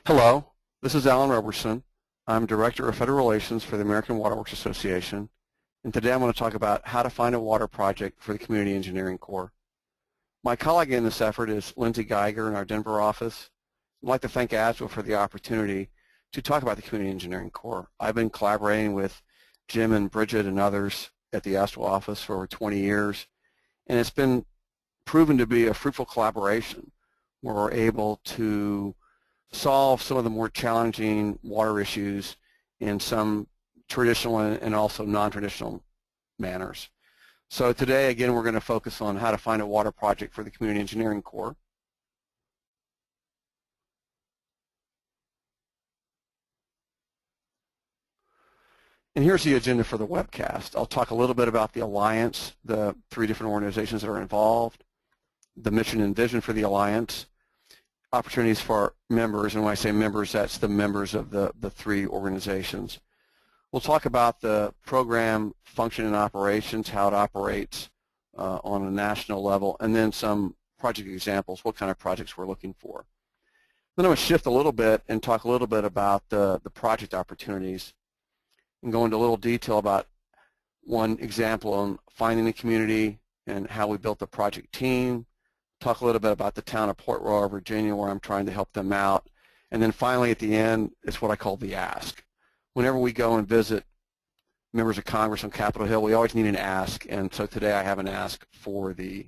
Hello, this is Alan Roberson. I'm Director of Federal Relations for the American Water Works Association, and today I'm going to talk about how to find a water project for the Community Engineering Corps. My colleague in this effort is Lindsay Geiger in our Denver office. I'd like to thank ASDWA for the opportunity to talk about the Community Engineering Corps. I've been collaborating with Jim and Bridget and others at the ASDWA office for over 20 years, and it's been proven to be a fruitful collaboration where we're able to solve some of the more challenging water issues in some traditional and also non-traditional manners. So today, again, we're going to focus on how to find a water project for the Community Engineering Corps. And here's the agenda for the webcast. I'll talk a little bit about the Alliance, the 3 different organizations that are involved, the mission and vision for the Alliance, opportunities for our members, and when I say members, that's the members of the 3 organizations. We'll talk about the program function and operations, how it operates on a national level, and then some project examples, what kind of projects we're looking for. Then I'm going to shift a little bit and talk a little bit about the project opportunities and go into a little detail about one example on finding the community and how we built the project team, talk a little bit about the town of Port Royal, Virginia, where I'm trying to help them out. And then finally, at the end, it's what I call the ask. Whenever we go and visit members of Congress on Capitol Hill, we always need an ask. And so today I have an ask for the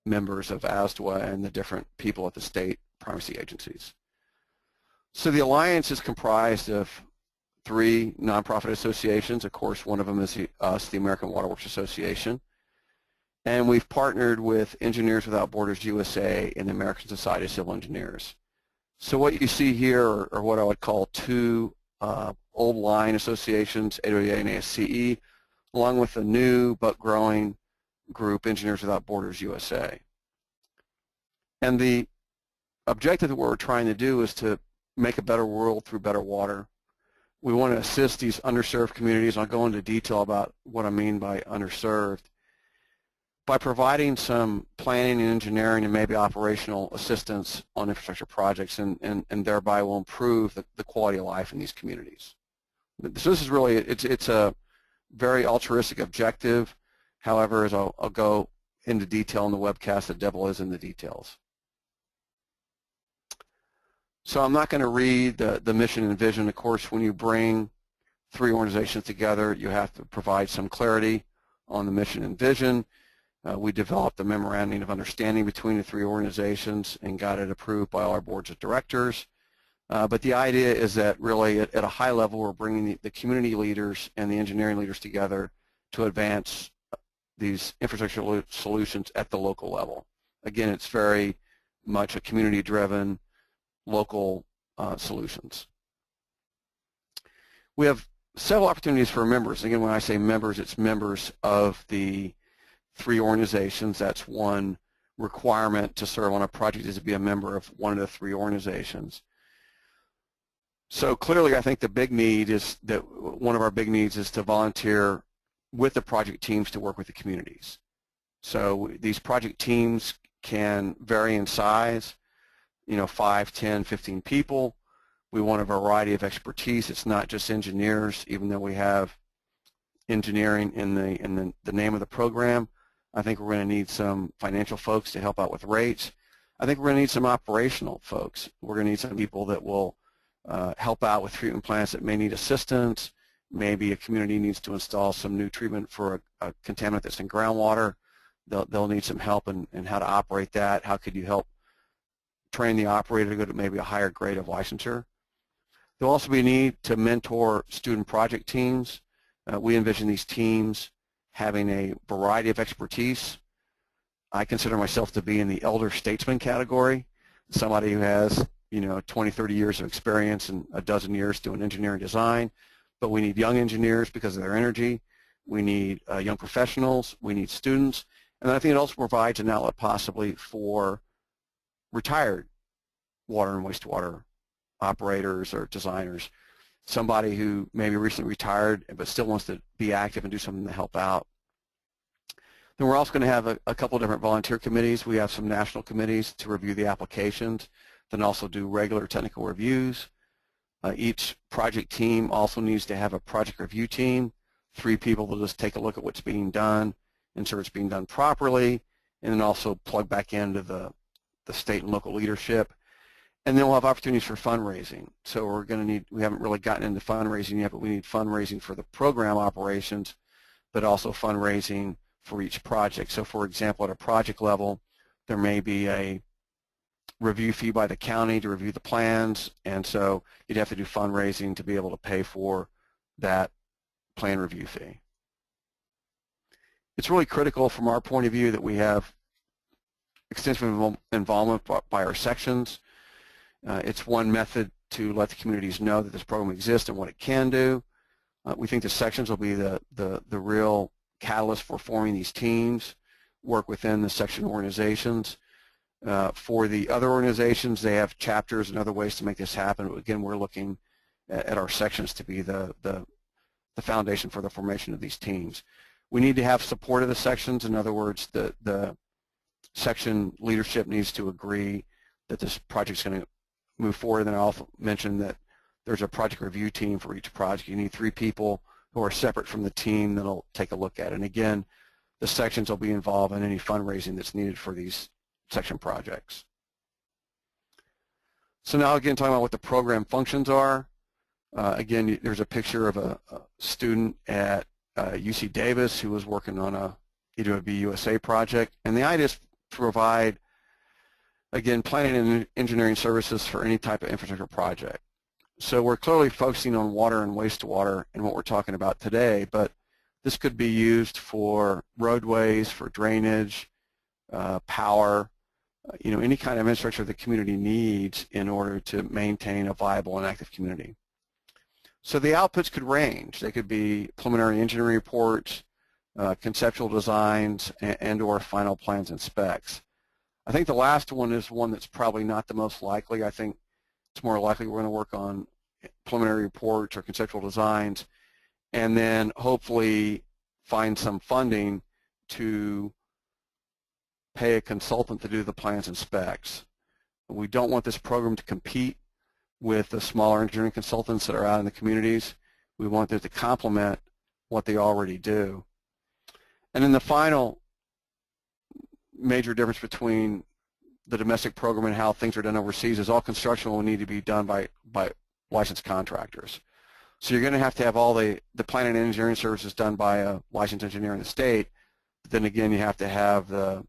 members of ASDWA and the different people at the state primacy agencies. So the Alliance is comprised of 3 nonprofit associations. Of course, one of them is us, the American Water Works Association. And we've partnered with Engineers Without Borders USA and the American Society of Civil Engineers. So what you see here are what I would call 2 old line associations, AWWA and ASCE, along with a new but growing group, Engineers Without Borders USA. And the objective that we're trying to do is to make a better world through better water. We want to assist these underserved communities. I'll go into detail about what I mean by underserved, by providing some planning and engineering and maybe operational assistance on infrastructure projects, and thereby will improve the quality of life in these communities. So this is really, it's a very altruistic objective. However, as I'll go into detail in the webcast, the devil is in the details. So I'm not going to read the mission and vision. Of course, when you bring 3 organizations together, you have to provide some clarity on the mission and vision. We developed a memorandum of understanding between the 3 organizations and got it approved by all our boards of directors. But the idea is that really at a high level, we're bringing the community leaders and the engineering leaders together to advance these infrastructure solutions at the local level. Again, it's very much a community-driven local solutions. We have several opportunities for members. Again, when I say members, it's members of the 3 organizations. That's one requirement to serve on a project, is to be a member of one of the 3 organizations. So clearly, I think the big need is that one of our big needs is to volunteer with the project teams to work with the communities. So these project teams can vary in size, 5, 10, 15 people. We want a variety of expertise. It's not just engineers, even though we have engineering in the name of the program. I think we're going to need some financial folks to help out with rates. I think we're going to need some operational folks. We're going to need some people that will help out with treatment plants that may need assistance. Maybe a community needs to install some new treatment for a contaminant that's in groundwater. They'll need some help in how to operate that. How could you help train the operator to go to maybe a higher grade of licensure? There'll also be a need to mentor student project teams. We envision these teams having a variety of expertise. I consider myself to be in the elder statesman category, somebody who has 20, 30 years of experience and a dozen years doing engineering design. But we need young engineers because of their energy. We need young professionals. We need students. And I think it also provides an outlet possibly for retired water and wastewater operators or designers, somebody who maybe recently retired but still wants to be active and do something to help out. Then we're also going to have a couple of different volunteer committees. We have some national committees to review the applications. then also do regular technical reviews. Each project team also needs to have a project review team, 3 people will just take a look at what's being done, ensure it's being done properly, and then also plug back into the state and local leadership. And then we'll have opportunities for fundraising. So we're going to need, we haven't really gotten into fundraising yet, but we need fundraising for the program operations, but also fundraising for each project. So for example, at a project level, there may be a review fee by the county to review the plans, and so you'd have to do fundraising to be able to pay for that plan review fee. It's really critical from our point of view that we have extensive involvement by our sections. It's one method to let the communities know that this program exists and what it can do. We think the sections will be the real catalyst for forming these teams, work within the section organizations. For the other organizations, they have chapters and other ways to make this happen. Again, we're looking at our sections to be the foundation for the formation of these teams. We need to have support of the sections. In other words, the section leadership needs to agree that this project is going to move forward. And I also mentioned that there's a project review team for each project. You need 3 people who are separate from the team that will take a look at it. And again, the sections will be involved in any fundraising that's needed for these section projects. So now again, talking about what the program functions are. Again, there's a picture of a student at UC Davis who was working on a AWWA project, and the idea is to provide, again, planning and engineering services for any type of infrastructure project. So we're clearly focusing on water and wastewater in what we're talking about today, but this could be used for roadways, for drainage, power, any kind of infrastructure the community needs in order to maintain a viable and active community. So the outputs could range. They could be preliminary engineering reports, conceptual designs, and or final plans and specs. I think the last one is one that's probably not the most likely. I think it's more likely we're going to work on preliminary reports or conceptual designs, and then hopefully find some funding to pay a consultant to do the plans and specs. We don't want this program to compete with the smaller engineering consultants that are out in the communities. We want it to complement what they already do. And then the final major difference between the domestic program and how things are done overseas is all construction will need to be done by licensed contractors. So you're going to have all the planning and engineering services done by a licensed engineer in the state, but then again you have to have the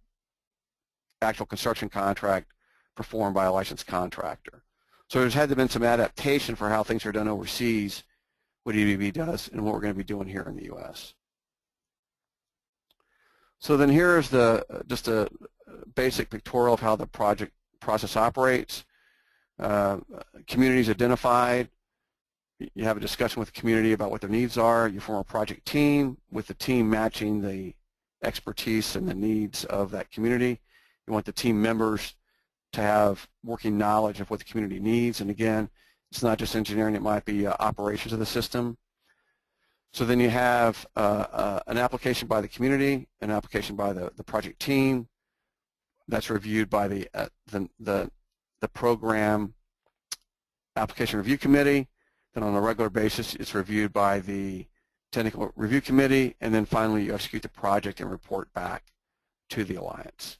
actual construction contract performed by a licensed contractor. So there's had to been some adaptation for how things are done overseas, what EWB does, and what we're going to be doing here in the U.S. So then here's just a basic pictorial of how the project process operates. Communities identified. You have a discussion with the community about what their needs are. You form a project team with the team matching the expertise and the needs of that community. You want the team members to have working knowledge of what the community needs. And again, it's not just engineering, it might be operations of the system. So then you have an application by the community, an application by the project team. That's reviewed by the program application review committee. Then on a regular basis, it's reviewed by the technical review committee, and then finally you execute the project and report back to the alliance.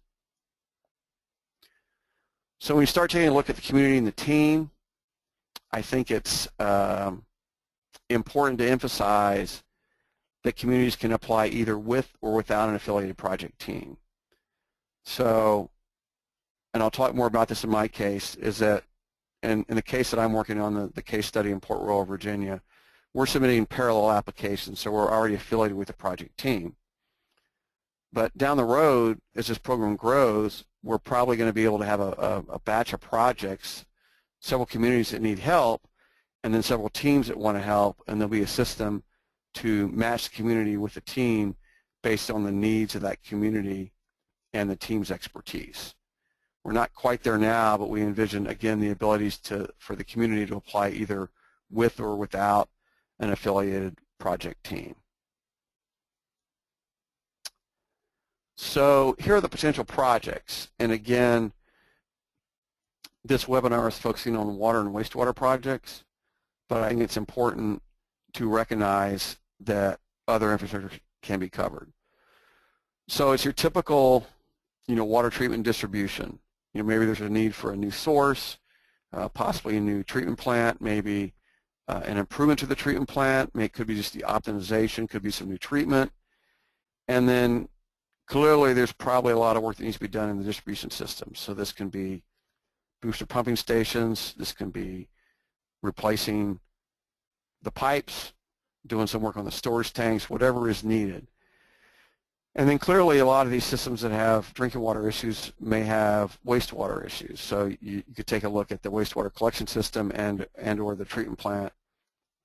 So when you start taking a look at the community and the team, I think it's important to emphasize that communities can apply either with or without an affiliated project team. So, and I'll talk more about this in my case, is that in the case that I'm working on, the case study in Port Royal, Virginia, we're submitting parallel applications, so we're already affiliated with the project team. But down the road, as this program grows, we're probably going to be able to have a batch of projects, several communities that need help, and then several teams that want to help, and there'll be a system to match the community with the team based on the needs of that community and the team's expertise. We're not quite there now, but we envision, again, the abilities for the community to apply either with or without an affiliated project team. So here are the potential projects, and again, this webinar is focusing on water and wastewater projects, but I think it's important to recognize that other infrastructure can be covered. So it's your typical, water treatment distribution. Maybe there's a need for a new source, possibly a new treatment plant, maybe an improvement to the treatment plant, could be just the optimization, could be some new treatment. And then clearly there's probably a lot of work that needs to be done in the distribution system. So this can be booster pumping stations, this can be replacing the pipes, doing some work on the storage tanks, whatever is needed. And then clearly a lot of these systems that have drinking water issues may have wastewater issues. So you could take a look at the wastewater collection system and or the treatment plant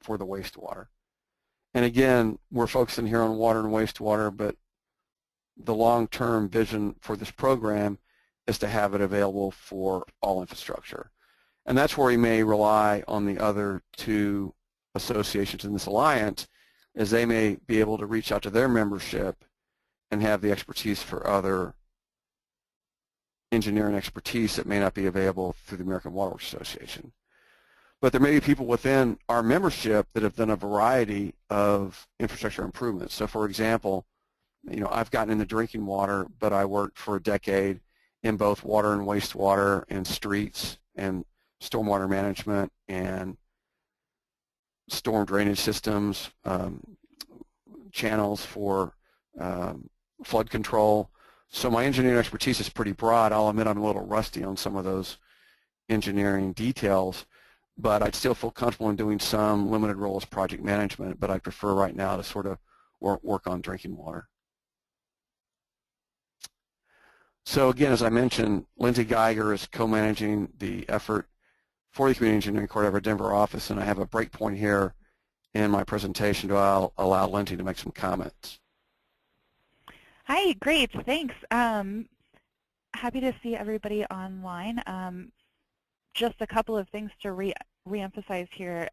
for the wastewater. And again, we're focusing here on water and wastewater, but the long-term vision for this program is to have it available for all infrastructure. And that's where we may rely on the other two associations in this alliance, as they may be able to reach out to their membership and have the expertise for other engineering expertise that may not be available through the American Water Works Association. But there may be people within our membership that have done a variety of infrastructure improvements. So for example, I've gotten into drinking water, but I worked for a decade in both water and wastewater and streets and stormwater management and storm drainage systems, channels for flood control. So my engineering expertise is pretty broad. I'll admit I'm a little rusty on some of those engineering details, but I'd still feel comfortable in doing some limited role as project management, but I prefer right now to sort of work on drinking water. So again, as I mentioned, Lindsay Geiger is co-managing the effort for the Community Engineering Court of our Denver office, and I have a break point here in my presentation to allow Lindsay to make some comments. Hi, great, thanks. Happy to see everybody online. Just a couple of things to re-emphasize here,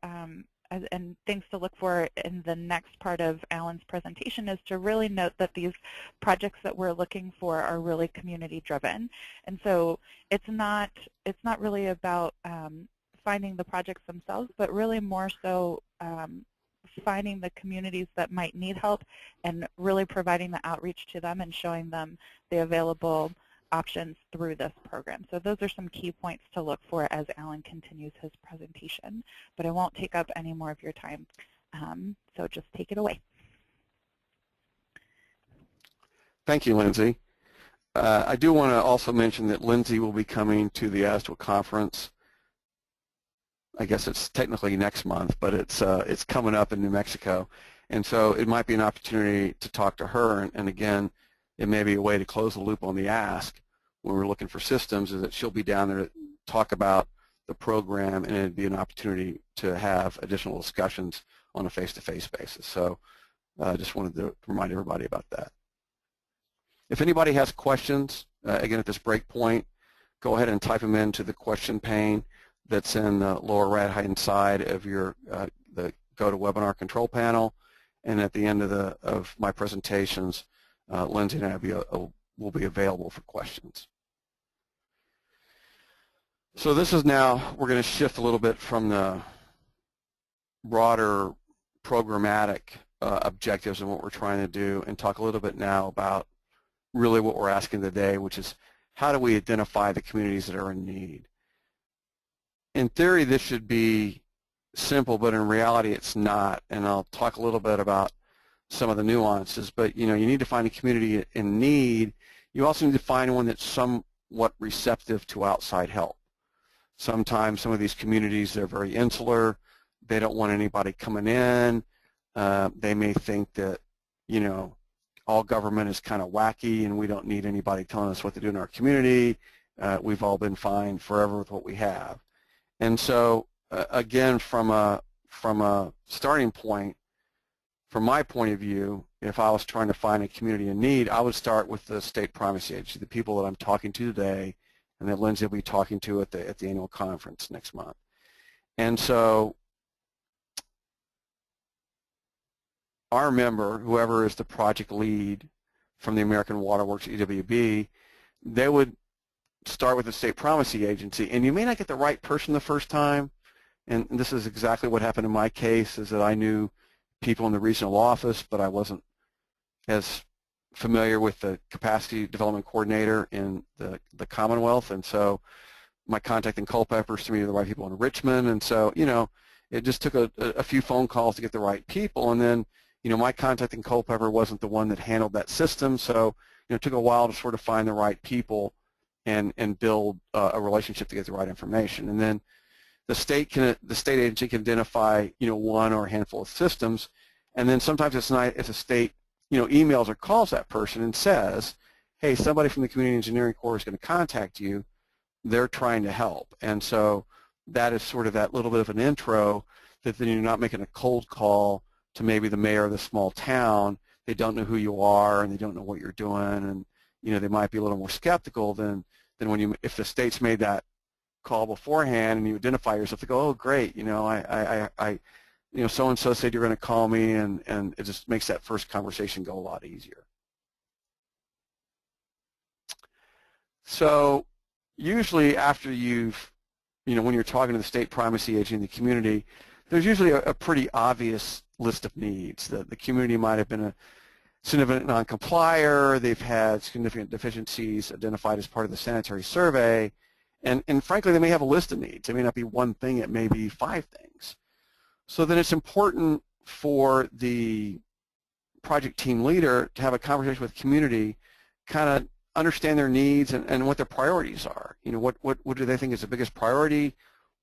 and things to look for in the next part of Alan's presentation is to really note that these projects that we're looking for are really community-driven, and so it's not really about finding the projects themselves, but really more so finding the communities that might need help and really providing the outreach to them and showing them the available options through this program. So those are some key points to look for as Alan continues his presentation, but I won't take up any more of your time, so just take it away. Thank you, Lindsay. I do want to also mention that Lindsay will be coming to the ASDWA conference. I guess it's technically next month, but it's coming up in New Mexico, and so it might be an opportunity to talk to her. And again, it may be a way to close the loop on the ask when we're looking for systems, is that she'll be down there to talk about the program, and it'd be an opportunity to have additional discussions on a face-to-face basis. So I just wanted to remind everybody about that. If anybody has questions, again at this break point, go ahead and type them into the question pane that's in the lower right-hand side of your the GoToWebinar control panel, and at the end of my presentations, Lindsay and I will be available for questions. So this is now, we're going to shift a little bit from the broader programmatic objectives and what we're trying to do, and talk a little bit now about really what we're asking today, which is how do we identify the communities that are in need. In theory, this should be simple, but in reality it's not, and I'll talk a little bit about some of the nuances. But you need to find a community in need. You also need to find one that's somewhat receptive to outside help. Sometimes some of these communities, they're very insular. They don't want anybody coming in. They may think that, all government is kind of wacky and we don't need anybody telling us what to do in our community. We've all been fine forever with what we have. And so, again, from a starting point, from my point of view, if I was trying to find a community in need, I would start with the state primacy agency, the people that I'm talking to today, and that Lindsay will be talking to at the annual conference next month. And so our member, whoever is the project lead from the American Water Works EWB, they would start with the state primacy agency, and you may not get the right person the first time, and this is exactly what happened in my case, is that I knew people in the regional office, but I wasn't as familiar with the capacity development coordinator in the Commonwealth, and so my contact in Culpeper to me the right people in Richmond, and so, you know, it just took a few phone calls to get the right people, and then, you know, my contact in Culpeper wasn't the one that handled that system, so, you know, it took a while to sort of find the right people and build a relationship to get the right information. And then the state agency can identify, you know, one or a handful of systems, and then sometimes it's not if the state, you know, emails or calls that person and says, hey, somebody from the Community Engineering Corps is going to contact you. They're trying to help. And so that is sort of that little bit of an intro that then you're not making a cold call to maybe the mayor of the small town. They don't know who you are and they don't know what you're doing, and, you know, they might be a little more skeptical than when you, if the state's made that call beforehand and you identify yourself, they go, oh, great, you know, you know, so-and-so said you're going to call me, and it just makes that first conversation go a lot easier. So usually after you've, you know, when you're talking to the state primacy agent in the community, there's usually a pretty obvious list of needs. The community might have been a significant non-complier, they've had significant deficiencies identified as part of the sanitary survey, and frankly, they may have a list of needs. It may not be one thing, it may be 5 things. So then it's important for the project team leader to have a conversation with the community, kind of understand their needs and what their priorities are. You know, what do they think is the biggest priority?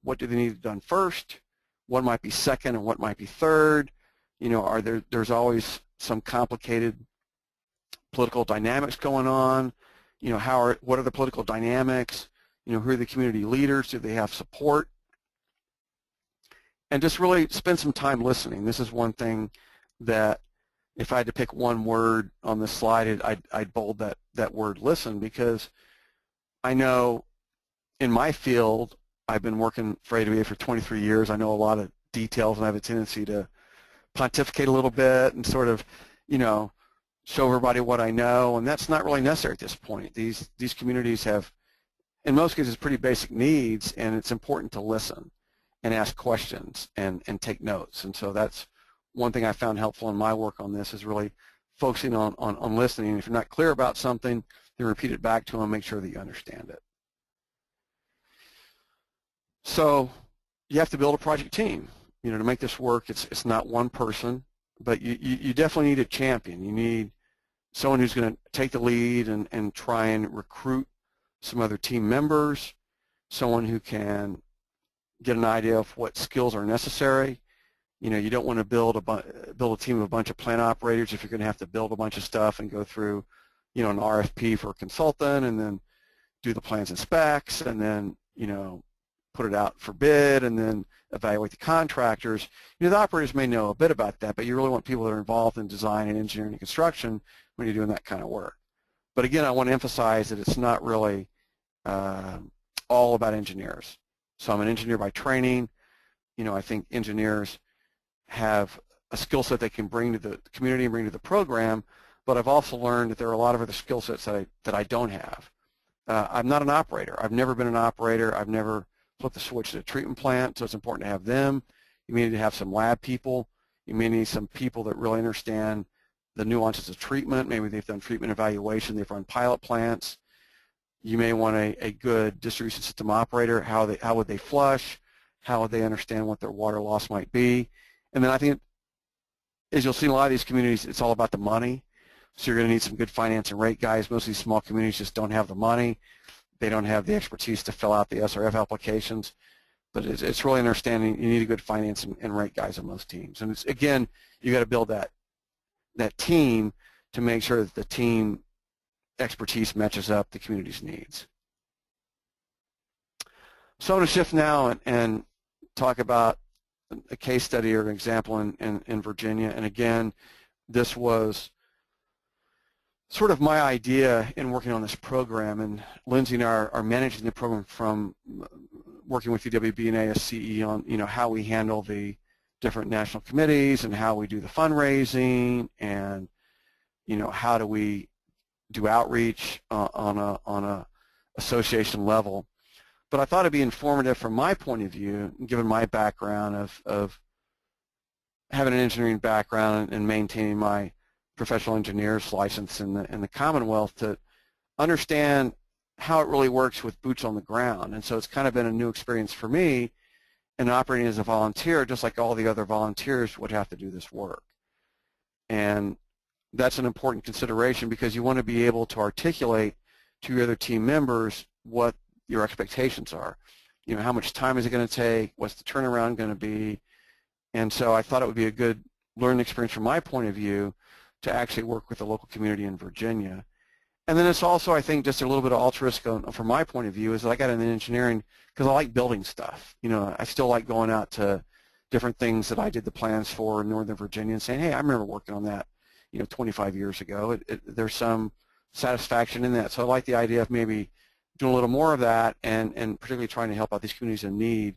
What do they need done first? What might be second and what might be third? You know, there's always some complicated political dynamics going on. You know, what are the political dynamics? You know, who are the community leaders? Do they have support? And just really spend some time listening. This is one thing that if I had to pick one word on this slide, I'd bold that word listen, because I know in my field, I've been working for AWWA for 23 years. I know a lot of details, and I have a tendency to pontificate a little bit and sort of, you know, show everybody what I know, and that's not really necessary at this point. These communities have, in most cases, pretty basic needs, and it's important to listen and ask questions and take notes. And so that's one thing I found helpful in my work on this, is really focusing on listening. And if you're not clear about something, then repeat it back to them, make sure that you understand it. So you have to build a project team. You know, to make this work, it's not one person, but you definitely need a champion. You need someone who's going to take the lead and try and recruit some other team members, someone who can get an idea of what skills are necessary. You know, you don't want to build a team of a bunch of plant operators if you're going to have to build a bunch of stuff and go through, you know, an RFP for a consultant and then do the plans and specs and then, you know, put it out for bid and then evaluate the contractors. You know, the operators may know a bit about that, but you really want people that are involved in design and engineering and construction when you're doing that kind of work. But again, I want to emphasize that it's not really all about engineers. So I'm an engineer by training. You know, I think engineers have a skill set they can bring to the community and bring to the program, but I've also learned that there are a lot of other skill sets that I don't have. I'm not an operator. I've never been an operator. I've never flipped the switch to a treatment plant, so it's important to have them. You may need to have some lab people. You may need some people that really understand the nuances of treatment. Maybe they've done treatment evaluation. They've run pilot plants. You may want a good distribution system operator. How would they flush? How would they understand what their water loss might be? And then I think, as you'll see in a lot of these communities, it's all about the money. So you're going to need some good finance and rate guys. Most of these small communities just don't have the money. They don't have the expertise to fill out the SRF applications. But it's really understanding you need a good finance and rate guys on most teams. And it's, again, you got to build that team to make sure that the team expertise matches up the community's needs. So I'm going to shift now and talk about a case study or an example in Virginia. And again, this was sort of my idea in working on this program. And Lindsay and I are managing the program from working with UWB and ASCE on, you know, how we handle the different national committees and how we do the fundraising and, you know, how do we do outreach on a association level. But I thought it'd be informative from my point of view, given my background of having an engineering background and maintaining my professional engineer's license in the Commonwealth, to understand how it really works with boots on the ground. And so it's kind of been a new experience for me, and operating as a volunteer, just like all the other volunteers would have to do this work. And that's an important consideration, because you want to be able to articulate to your other team members what your expectations are. You know, how much time is it going to take? What's the turnaround going to be? And so I thought it would be a good learning experience from my point of view to actually work with the local community in Virginia. And then it's also, I think, just a little bit of altruistic from my point of view, is that I got into engineering because I like building stuff. You know, I still like going out to different things that I did the plans for in Northern Virginia and saying, hey, I remember working on that, 25 years ago. There's some satisfaction in that. So I like the idea of maybe doing a little more of that, and particularly trying to help out these communities in need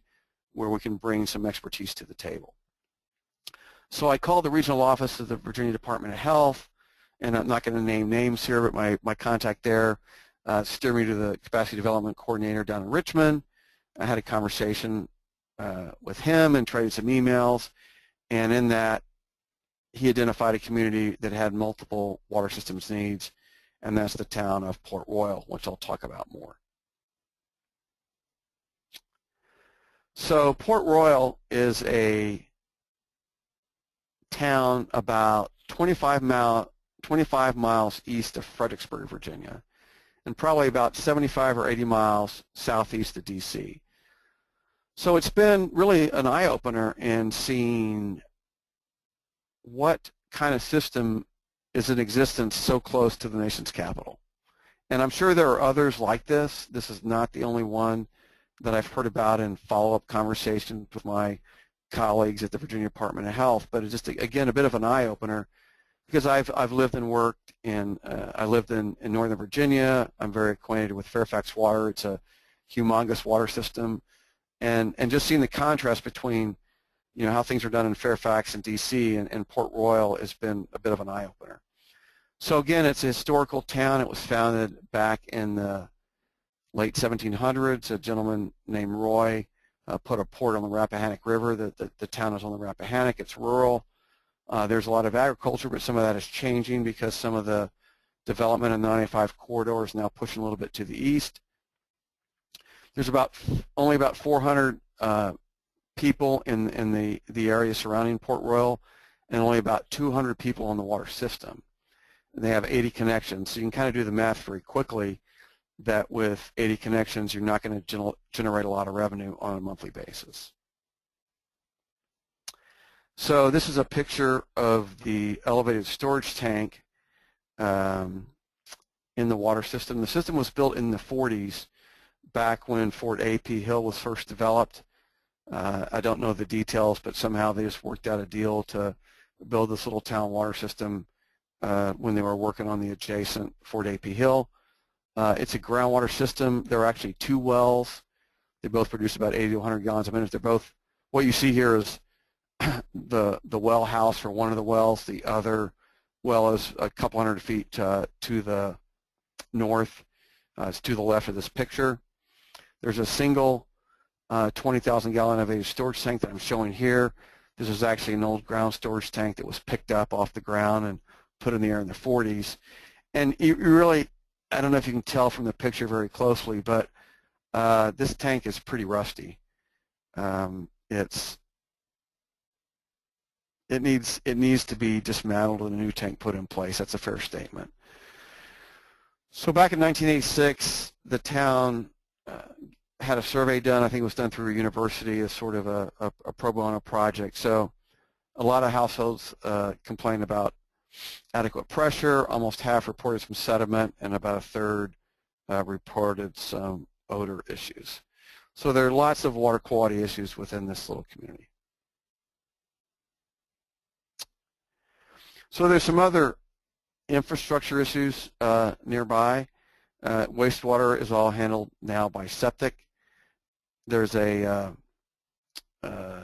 where we can bring some expertise to the table. So I called the regional office of the Virginia Department of Health, and I'm not going to name names here, but my contact there steered me to the capacity development coordinator down in Richmond. I had a conversation with him and traded some emails, and in that he identified a community that had multiple water systems needs, and that's the town of Port Royal, which I'll talk about more. So Port Royal is a town about 25 miles east of Fredericksburg, Virginia, and probably about 75 or 80 miles southeast of D.C. So it's been really an eye-opener in seeing what kind of system is in existence so close to the nation's capital. And I'm sure there are others like this. This is not the only one that I've heard about in follow-up conversations with my colleagues at the Virginia Department of Health, but it's just, again, a bit of an eye-opener, because I've lived and worked in, I lived in Northern Virginia. I'm very acquainted with Fairfax Water. It's a humongous water system, and just seeing the contrast between, how things are done in Fairfax and D.C. and Port Royal has been a bit of an eye-opener. So again, it's a historical town. It was founded back in the late 1700s. A gentleman named Roy put a port on the Rappahannock River. The town is on the Rappahannock. It's rural. There's a lot of agriculture, but some of that is changing because some of the development in the 95 corridor is now pushing a little bit to the east. There's only about 400 people in the area surrounding Port Royal, and only about 200 people on the water system. And they have 80 connections, so you can kind of do the math very quickly that with 80 connections, you're not going to generate a lot of revenue on a monthly basis. So this is a picture of the elevated storage tank in the water system. The system was built in the 40s, back when Fort A.P. Hill was first developed. I don't know the details, but somehow they just worked out a deal to build this little town water system when they were working on the adjacent Fort A.P. Hill. It's a groundwater system. There are actually two wells. They both produce about 80 to 100 gallons a minute. They're both, what you see here is the well house for one of the wells. The other well is a couple hundred feet to the north. It's to the left of this picture. There's a single 20,000 gallon elevated storage tank that I'm showing here. This is actually an old ground storage tank that was picked up off the ground and put in the air in the 40s. And you really, I don't know if you can tell from the picture very closely, but this tank is pretty rusty. It needs to be dismantled and a new tank put in place. That's a fair statement. So back in 1986, the town had a survey done. I think it was done through a university as sort of a pro bono project. So a lot of households complained about adequate pressure. Almost half reported some sediment, and about a third reported some odor issues. So there are lots of water quality issues within this little community. So there's some other infrastructure issues nearby. Wastewater is all handled now by septic. There's a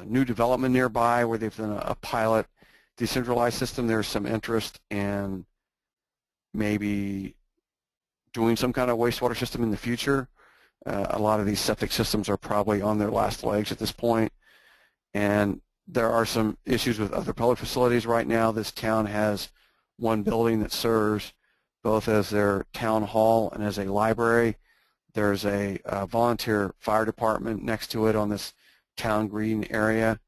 new development nearby where they've done a pilot decentralized system. There's some interest in maybe doing some kind of wastewater system in the future. A lot of these septic systems are probably on their last legs at this point, and there are some issues with other public facilities right now. This town has one building that serves both as their town hall and as a library. There's a volunteer fire department next to it on this town green area.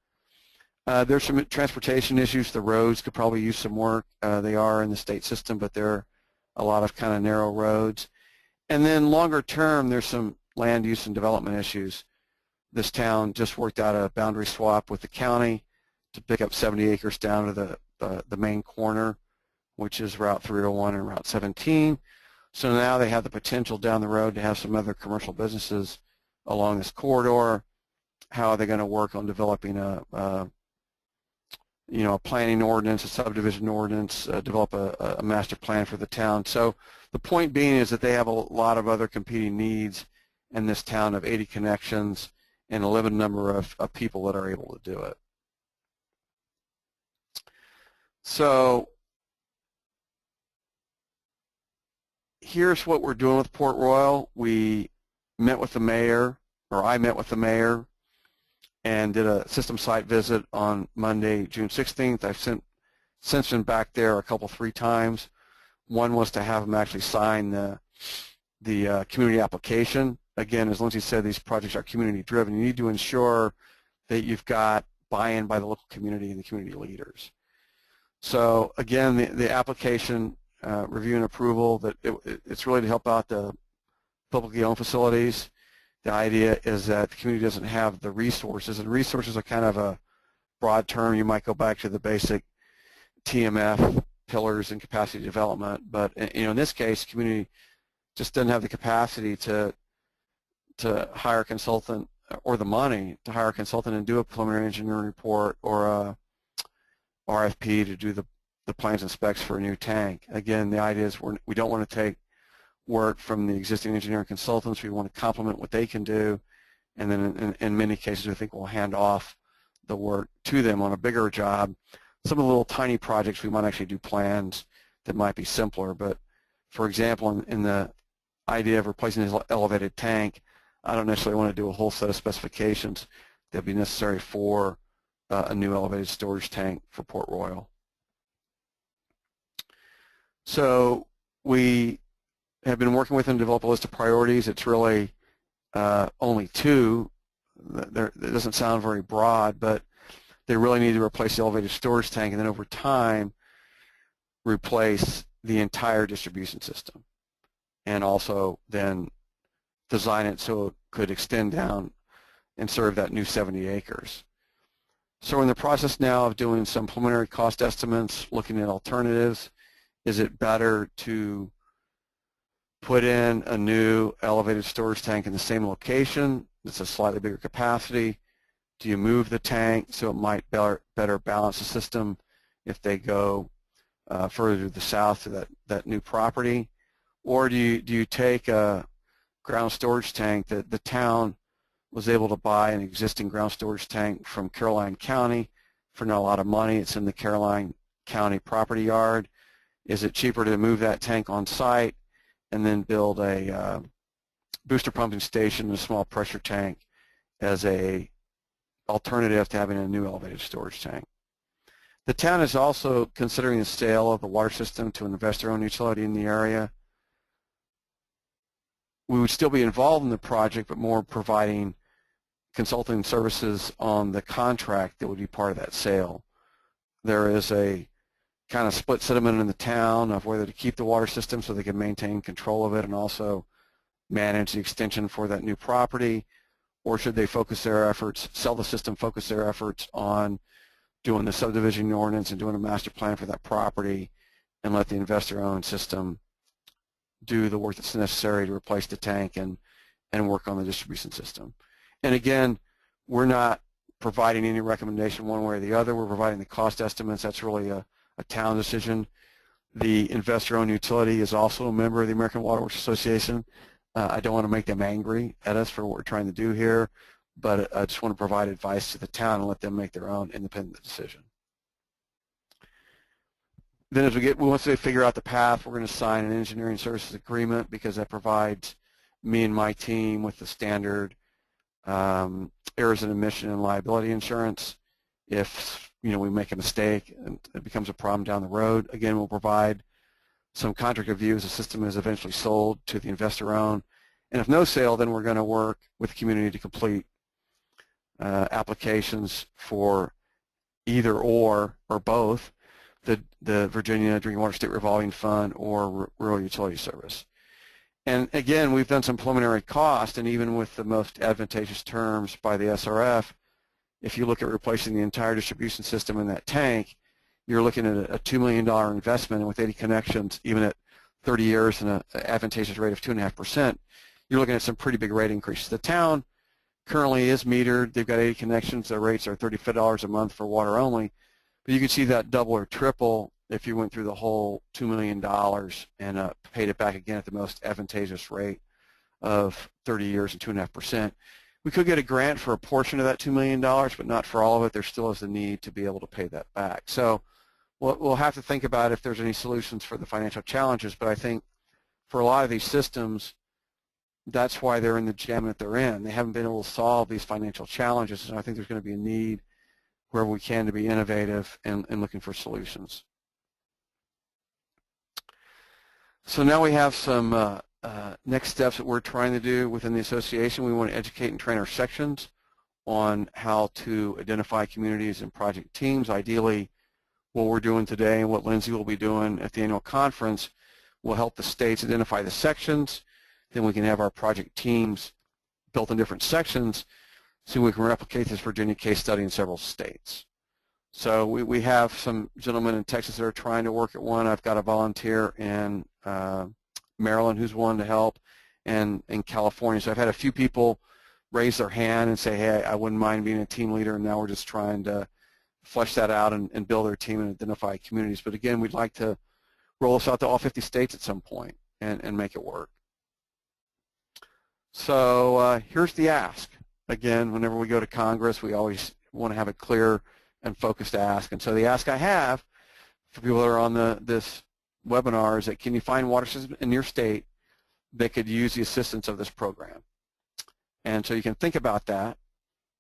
There's some transportation issues. The roads could probably use some work. They are in the state system, but they're a lot of kind of narrow roads. And then longer term, there's some land use and development issues. This town just worked out a boundary swap with the county to pick up 70 acres down to the main corner, which is Route 301 and Route 17. So now they have the potential down the road to have some other commercial businesses along this corridor. How are they going to work on developing a planning ordinance, a subdivision ordinance, develop a master plan for the town? So the point being is that they have a lot of other competing needs in this town of 80 connections and a limited number of people that are able to do it. So here's what we're doing with Port Royal. We met with the mayor, or I met with the mayor, and did a system site visit on Monday, June 16th. I've since been back there three times. One was to have them actually sign the community application. Again, as Lindsay said, these projects are community driven. You need to ensure that you've got buy-in by the local community and the community leaders. So again, the application review and approval, that it's really to help out the publicly owned facilities. The idea is that the community doesn't have the resources, and resources are kind of a broad term. You might go back to the basic TMF pillars and capacity development, but in this case, community just doesn't have the capacity to hire a consultant or the money to hire a consultant and do a preliminary engineering report or a RFP to do the plans and specs for a new tank. Again, the idea is we don't want to take work from the existing engineering consultants. We want to complement what they can do, and then in many cases we think we'll hand off the work to them on a bigger job. Some of the little tiny projects we might actually do plans that might be simpler, but for example, in the idea of replacing this elevated tank, I don't necessarily want to do a whole set of specifications that would be necessary for a new elevated storage tank for Port Royal. So we have been working with them to develop a list of priorities. It's really only two. It doesn't sound very broad, but they really need to replace the elevated storage tank and then over time replace the entire distribution system, and also then design it so it could extend down and serve that new 70 acres. So we're in the process now of doing some preliminary cost estimates, looking at alternatives. Is it better to put in a new elevated storage tank in the same location that's a slightly bigger capacity? Do you move the tank so it might better balance the system if they go further to the south to that new property? Or do you take a ground storage tank that the town was able to buy an existing ground storage tank from Caroline County for not a lot of money? It's in the Caroline County property yard. Is it cheaper to move that tank on site and then build a booster pumping station and a small pressure tank as a alternative to having a new elevated storage tank? The town is also considering the sale of the water system to an investor-owned utility in the area. We would still be involved in the project, but more providing consulting services on the contract that would be part of that sale. There is a kind of split sentiment in the town of whether to keep the water system so they can maintain control of it and also manage the extension for that new property, or should they focus their efforts, sell the system, focus their efforts on doing the subdivision ordinance and doing a master plan for that property and let the investor-owned system do the work that's necessary to replace the tank and work on the distribution system. And again, we're not providing any recommendation one way or the other. We're providing the cost estimates. That's really a town decision. The investor-owned utility is also a member of the American Water Works Association. I don't want to make them angry at us for what we're trying to do here, but I just want to provide advice to the town and let them make their own independent decision. Then as once we figure out the path, we're going to sign an engineering services agreement because that provides me and my team with the standard errors and omission and liability insurance. If we make a mistake and it becomes a problem down the road, again, we'll provide some contract review as the system is eventually sold to the investor-owned. And if no sale, then we're going to work with the community to complete applications for either or both the Virginia Drinking Water State Revolving Fund or Rural Utility Service. And again, we've done some preliminary cost, and even with the most advantageous terms by the SRF, if you look at replacing the entire distribution system in that tank, you're looking at a $2 million investment, and with 80 connections, even at 30 years and an advantageous rate of 2.5%, you're looking at some pretty big rate increases. The town currently is metered. They've got 80 connections. Their rates are $35 a month for water only. But you can see that double or triple if you went through the whole $2 million and paid it back again at the most advantageous rate of 30 years and 2.5%. We could get a grant for a portion of that $2 million, but not for all of it. There still is a need to be able to pay that back. So we'll have to think about if there's any solutions for the financial challenges, but I think for a lot of these systems, that's why they're in the jam that they're in. They haven't been able to solve these financial challenges, and I think there's going to be a need where we can to be innovative and looking for solutions. So now we have some next steps that we're trying to do within the association. We want to educate and train our sections on how to identify communities and project teams. Ideally, what we're doing today and what Lindsay will be doing at the annual conference will help the states identify the sections. Then we can have our project teams built in different sections so we can replicate this Virginia case study in several states. So we have some gentlemen in Texas that are trying to work at one. I've got a volunteer in Maryland who's willing to help, and in California. So I've had a few people raise their hand and say, hey, I wouldn't mind being a team leader, and now we're just trying to flesh that out and build their team and identify communities. But again, we'd like to roll this out to all 50 states at some point and make it work. So here's the ask. Again, whenever we go to Congress, we always want to have a clear and focused ask. And so the ask I have for people that are on this webinar is that can you find water systems in your state that could use the assistance of this program? And so you can think about that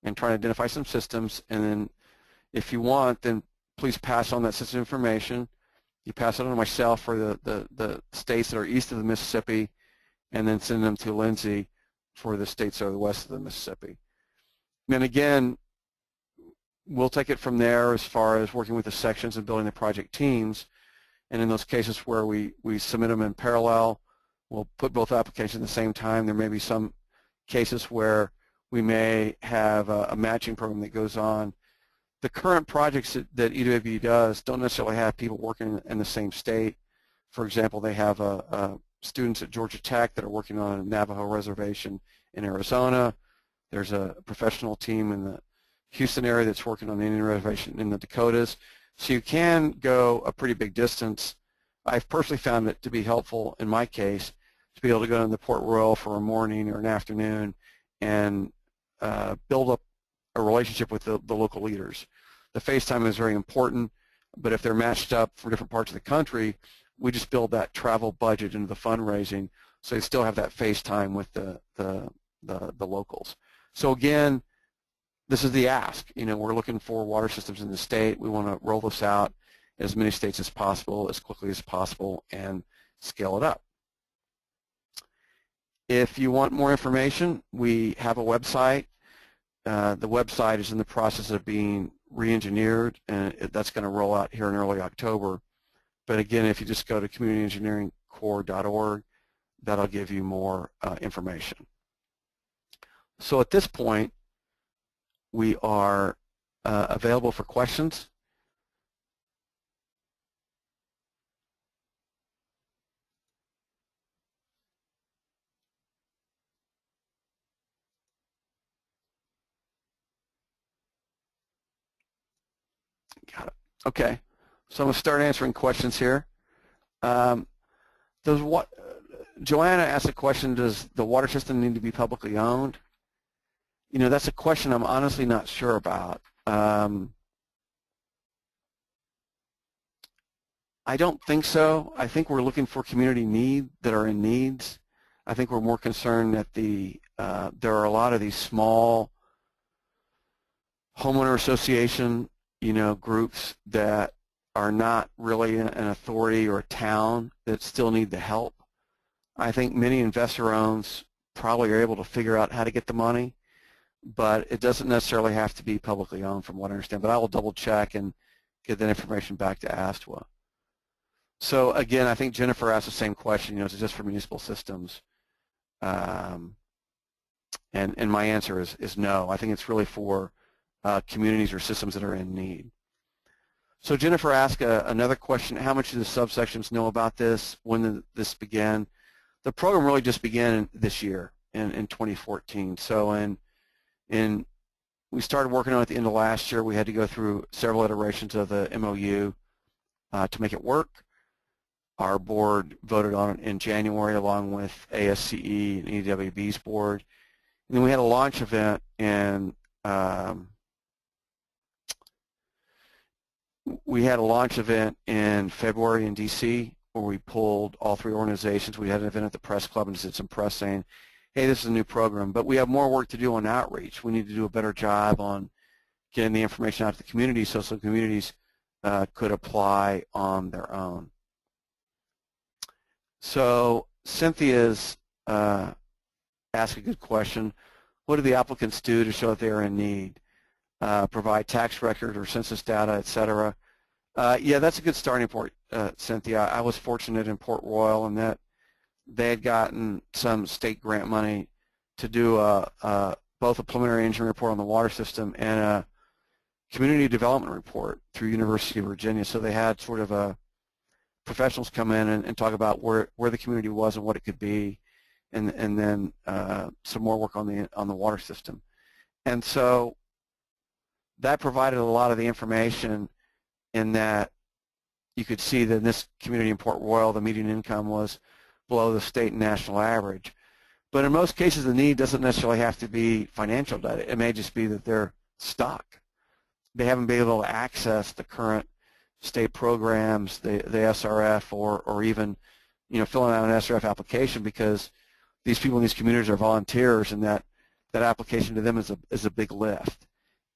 and try to identify some systems, and then if you want, then please pass on that system information. You pass it on to myself for the states that are east of the Mississippi, and then send them to Lindsay for the states that are west of the Mississippi. And again, we'll take it from there as far as working with the sections and building the project teams. And in those cases where we submit them in parallel, we'll put both applications at the same time. There may be some cases where we may have a matching program that goes on. The current projects that EWWA does don't necessarily have people working in the same state. For example, they have students at Georgia Tech that are working on a Navajo reservation in Arizona. There's a professional team in the Houston area that's working on the Indian reservation in the Dakotas. So you can go a pretty big distance. I've personally found it to be helpful in my case to be able to go to the Port Royal for a morning or an afternoon and build up a relationship with the local leaders. The FaceTime is very important, but if they're matched up for different parts of the country, we just build that travel budget into the fundraising so they still have that FaceTime with the locals. So again, this is the ask. We're looking for water systems in the state. We want to roll this out in as many states as possible, as quickly as possible, and scale it up. If you want more information, we have a website. The website is in the process of being re-engineered, and that's going to roll out here in early October. But again, if you just go to communityengineeringcorps.org, that'll give you more information. So at this point, we are available for questions. Got it. Okay. So I'm going to start answering questions here. Joanna asked a question, does the water system need to be publicly owned? That's a question I'm honestly not sure about. I I don't think so. I think we're looking for community need that are in needs. I think we're more concerned that there are a lot of these small homeowner association, groups that are not really an authority or a town that still need the help. I think many investor-owns probably are able to figure out how to get the money, but it doesn't necessarily have to be publicly owned from what I understand. But I will double check and get that information back to ASDWA. So again, I think Jennifer asked the same question, is it just for municipal systems? And my answer is no. I think it's really for communities or systems that are in need. So Jennifer asked another question, how much do the subsections know about this? When did this begin? The program really just began this year in 2014. So we started working on it at the end of last year. We had to go through several iterations of the MOU to make it work. Our board voted on it in January along with ASCE and AWWA's board. And then we had a launch event in February in DC where we pulled all three organizations. We had an event at the press club and did some press saying, hey, this is a new program, but we have more work to do on outreach. We need to do a better job on getting the information out to the community so some communities could apply on their own. So Cynthia's asked a good question. What do the applicants do to show that they are in need? Provide tax record or census data, et cetera. Yeah, that's a good starting point, Cynthia. I was fortunate in Port Royal in that they had gotten some state grant money to do both a preliminary engineering report on the water system and a community development report through University of Virginia. So they had sort of professionals come in and talk about where the community was and what it could be, and then some more work on the water system. And so that provided a lot of the information in that you could see that in this community in Port Royal, the median income was below the state and national average. But in most cases, the need doesn't necessarily have to be financial data. It may just be that they're stuck. They haven't been able to access the current state programs, the SRF, or even filling out an SRF application because these people in these communities are volunteers, and that application to them is a big lift.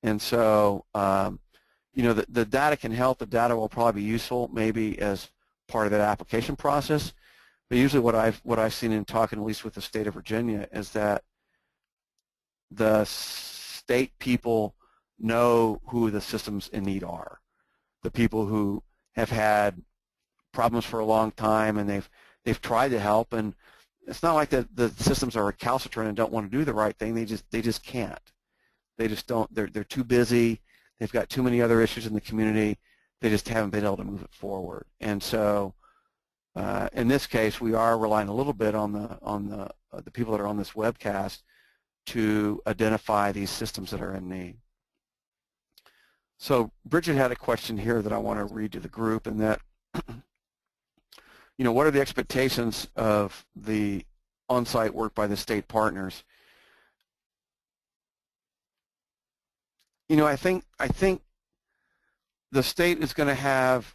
And so the data can help. The data will probably be useful maybe as part of that application process. But usually what I've seen in talking at least with the state of Virginia is that the state people know who the systems in need are. The people who have had problems for a long time and they've tried to help, and it's not like the systems are recalcitrant and don't want to do the right thing. They just can't. They just don't. They're too busy. They've got too many other issues in the community. They just haven't been able to move it forward. And so in this case, we are relying a little bit on the people that are on this webcast to identify these systems that are in need. So Bridget had a question here that I want to read to the group, and that, what are the expectations of the on-site work by the state partners? I think the state is going to have,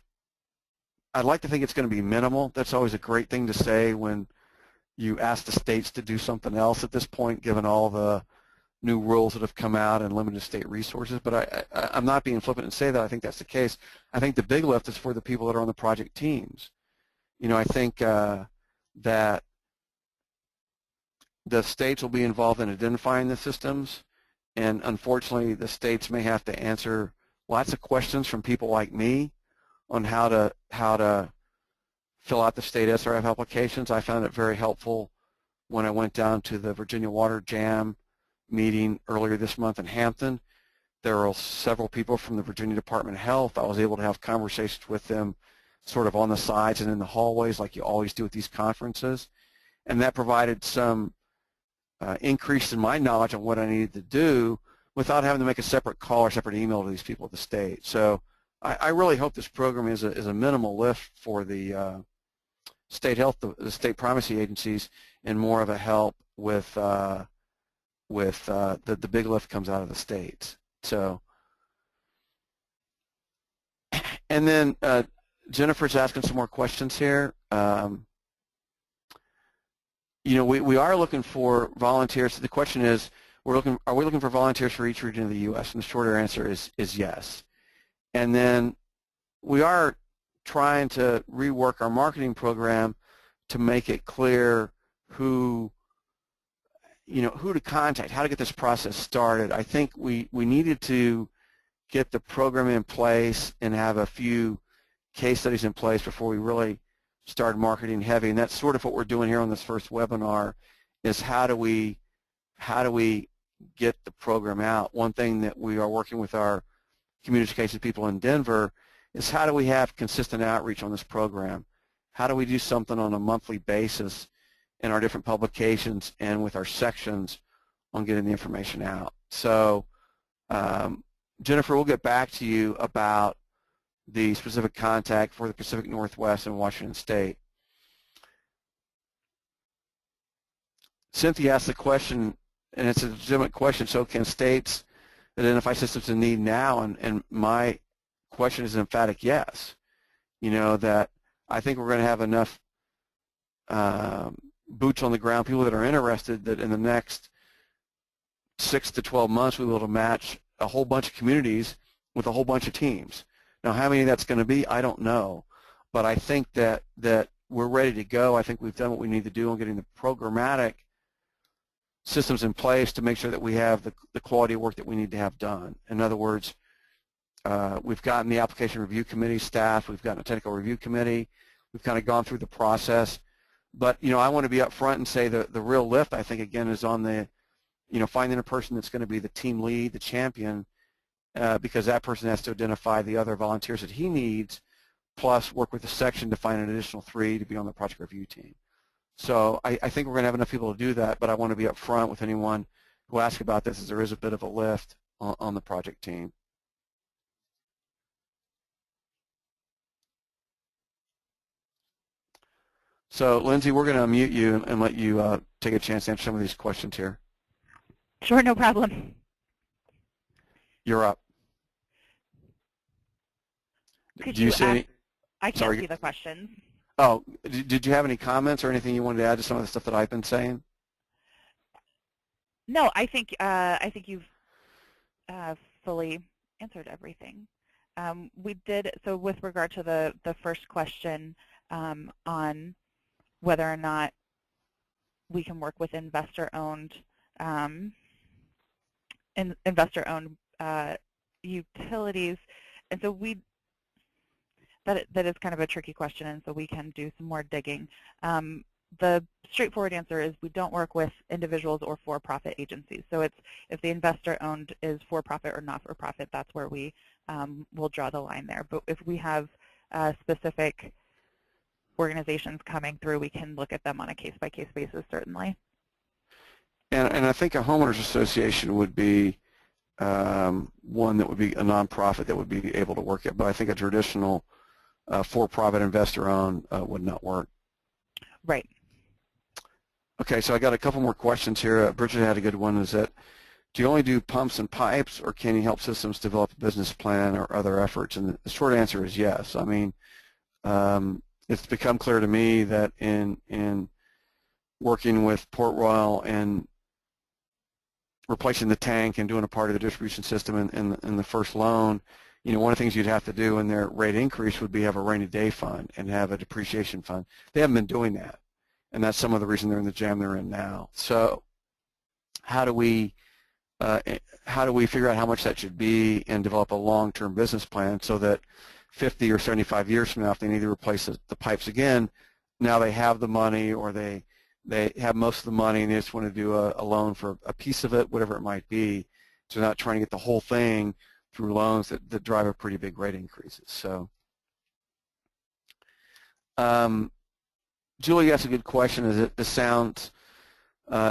I'd like to think it's going to be minimal. That's always a great thing to say when you ask the states to do something else at this point, given all the new rules that have come out and limited state resources. But I'm not being flippant and say that I think that's the case. I think the big lift is for the people that are on the project teams. I think that the states will be involved in identifying the systems, and unfortunately the states may have to answer lots of questions from people like me on how to fill out the state SRF applications. I found it very helpful when I went down to the Virginia Water Jam meeting earlier this month in Hampton. There were several people from the Virginia Department of Health. I was able to have conversations with them sort of on the sides and in the hallways like you always do at these conferences. And that provided some increase in my knowledge on what I needed to do without having to make a separate call or separate email to these people at the state. So I really hope this program is a minimal lift for the state health, the state primacy agencies, and more of a help with the big lift comes out of the states. So, and then Jennifer's asking some more questions here. You know, we are looking for volunteers. The question is, are we looking for volunteers for each region of the U.S.? And the shorter answer is yes. And then we are trying to rework our marketing program to make it clear who to contact, how to get this process started. I think we needed to get the program in place and have a few case studies in place before we really started marketing heavy. And that's sort of what we're doing here on this first webinar, is how do we get the program out. One thing that we are working with our communications people in Denver is how do we have consistent outreach on this program? How do we do something on a monthly basis in our different publications and with our sections on getting the information out? So Jennifer, we'll get back to you about the specific contact for the Pacific Northwest and Washington State. Cynthia asked the question, and it's a legitimate question, so can states identify systems in need now? And my question is an emphatic yes. You know, that I think we're going to have enough boots on the ground, people that are interested, that in the next 6 to 12 months we will be able to match a whole bunch of communities with a whole bunch of teams. Now, how many that's going to be, I don't know, but I think that we're ready to go. I think we've done what we need to do on getting the programmatic systems in place to make sure that we have the quality of work that we need to have done. In other words, we've gotten the application review committee staff, we've gotten a technical review committee, we've kind of gone through the process. But, you know, I want to be up front and say the real lift, I think, again, is on the, you know, finding a person that's going to be the team lead, the champion, because that person has to identify the other volunteers that he needs, plus work with the section to find an additional 3 to be on the project review team. So I think we're going to have enough people to do that, but I want to be up front with anyone who asks about this, as there is a bit of a lift on the project team. So, Lindsay, we're going to unmute you and let you take a chance to answer some of these questions here. Sure, no problem. You're up. Could Do you see any? I can't see the questions. Oh, did you have any comments or anything you wanted to add to some of the stuff that I've been saying? No, I think you've fully answered everything. We did, so with regard to the first question on whether or not we can work with investor-owned utilities, and so that is kind of a tricky question, and so we can do some more digging. The straightforward answer is we don't work with individuals or for-profit agencies. So it's if the investor-owned is for-profit or not-for-profit, that's where we will draw the line there. But if we have specific organizations coming through, we can look at them on a case-by-case basis, certainly. And I think a homeowners association would be one that would be a nonprofit that would be able to work it, but I think a traditional for-profit investor-owned would not work. Right. Okay, so I got a couple more questions here. Bridget had a good one. Is that, do you only do pumps and pipes, or can you help systems develop a business plan or other efforts? And the short answer is yes. I mean, it's become clear to me that in working with Port Royal and replacing the tank and doing a part of the distribution system in the first loan, you know, one of the things you'd have to do in their rate increase would be have a rainy day fund and have a depreciation fund. They haven't been doing that, and that's some of the reason they're in the jam they're in now. So how do we figure out how much that should be and develop a long-term business plan so that 50 or 75 years from now, if they need to replace the pipes again, now they have the money, or they have most of the money and they just want to do a loan for a piece of it, whatever it might be. So they're not trying to get the whole thing through loans that drive a pretty big rate increases. So Julie asked a good question. Is it, this sounds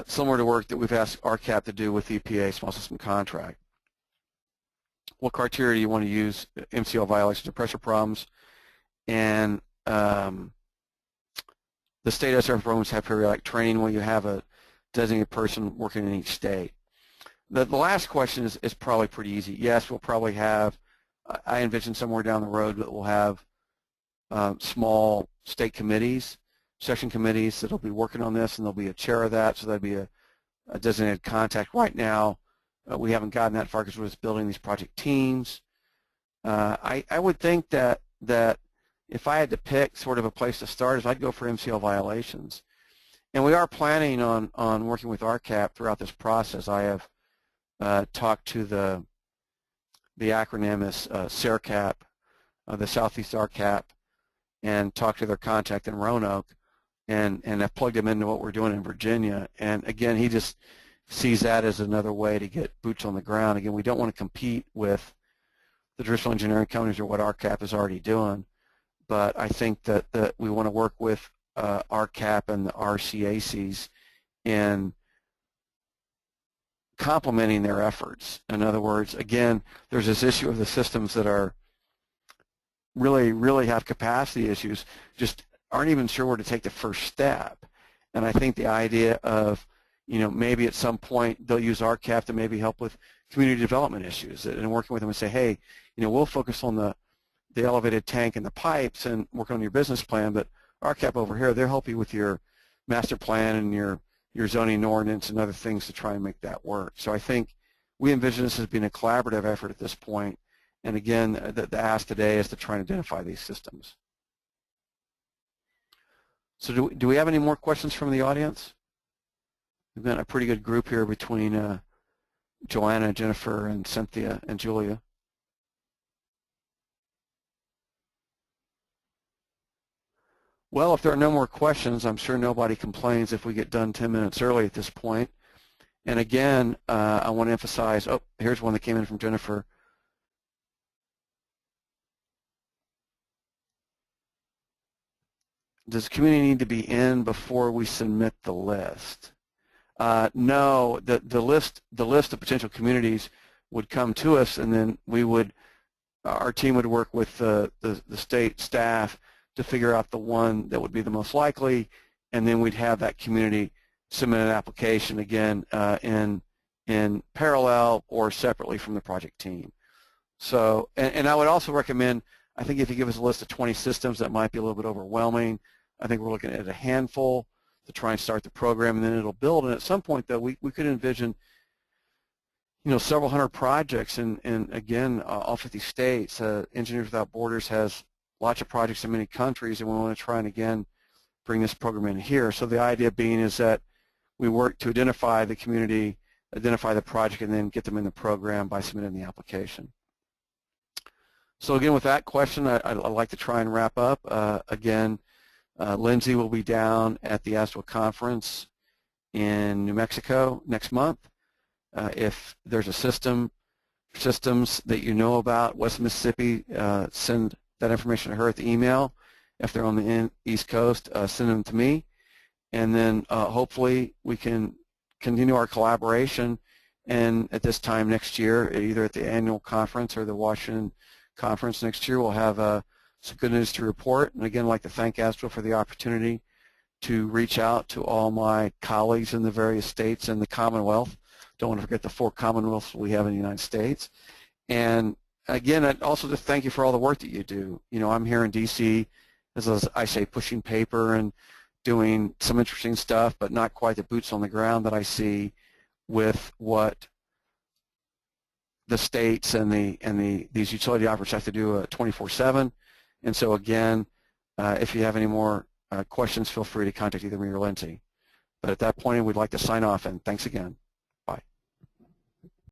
similar to work that we've asked RCAP to do with the EPA small system contract. What criteria do you want to use? MCL violations or pressure problems? And the state SRF programs have periodic training where you have a designated person working in each state. The last question is probably pretty easy. Yes, we'll probably have, I envision somewhere down the road that we'll have small state committees, section committees that will be working on this, and there'll be a chair of that, so that'll be a designated contact. Right now, we haven't gotten that far because we're just building these project teams. I would think that if I had to pick sort of a place to start, is I'd go for MCL violations. And we are planning on working with RCAP throughout this process. I have talked to the acronym is SERCAP, the Southeast RCAP, and talked to their contact in Roanoke, and I've plugged him into what we're doing in Virginia. And again, he just sees that as another way to get boots on the ground. Again, we don't want to compete with the traditional engineering companies or what RCAP is already doing, but I think that we want to work with RCAP and the RCACs in complementing their efforts. In other words, again, there's this issue of the systems that are really have capacity issues, just aren't even sure where to take the first step. And I think the idea of, maybe at some point they'll use RCAP to maybe help with community development issues, and working with them and say, hey, we'll focus on the elevated tank and the pipes and work on your business plan, but RCAP over here, they'll help you with your master plan and your zoning ordinance and other things to try and make that work. So I think we envision this as being a collaborative effort at this point. And again, the ask today is to try and identify these systems. So do we have any more questions from the audience? We've got a pretty good group here between Joanna, Jennifer, and Cynthia, and Julia. Well, if there are no more questions, I'm sure nobody complains if we get done 10 minutes early at this point. And again, I want to emphasize, oh, here's one that came in from Jennifer. Does the community need to be in before we submit the list? No, the list of potential communities would come to us, and then our team would work with the state staff to figure out the one that would be the most likely, and then we'd have that community submit an application again in parallel or separately from the project team. So, and I would also recommend, I think if you give us a list of 20 systems, that might be a little bit overwhelming. I think we're looking at a handful to try and start the program, and then it'll build. And at some point, though, we could envision, several hundred projects, and again, all 50 states. Engineers Without Borders has lots of projects in many countries, and we want to try and again bring this program in here. So the idea being is that we work to identify the community, identify the project, and then get them in the program by submitting the application. So again, with that question, I'd like to try and wrap up. Again, Lindsay will be down at the ASDWA conference in New Mexico next month. If there's a systems that you know about, West Mississippi, send that information to her at the email. If they're on the East Coast, send them to me. And then hopefully we can continue our collaboration, and at this time next year, either at the annual conference or the Washington conference next year, we'll have some good news to report. And again, I'd like to thank ASDWA for the opportunity to reach out to all my colleagues in the various states and the Commonwealth. Don't want to forget the 4 Commonwealths we have in the United States. And again, I'd also just thank you for all the work that you do. I'm here in D.C., as I say, pushing paper and doing some interesting stuff, but not quite the boots on the ground that I see with what the states and these utility operators have to do 24/7. And so again, if you have any more questions, feel free to contact either me or Lindsay. But at that point, we'd like to sign off, and thanks again.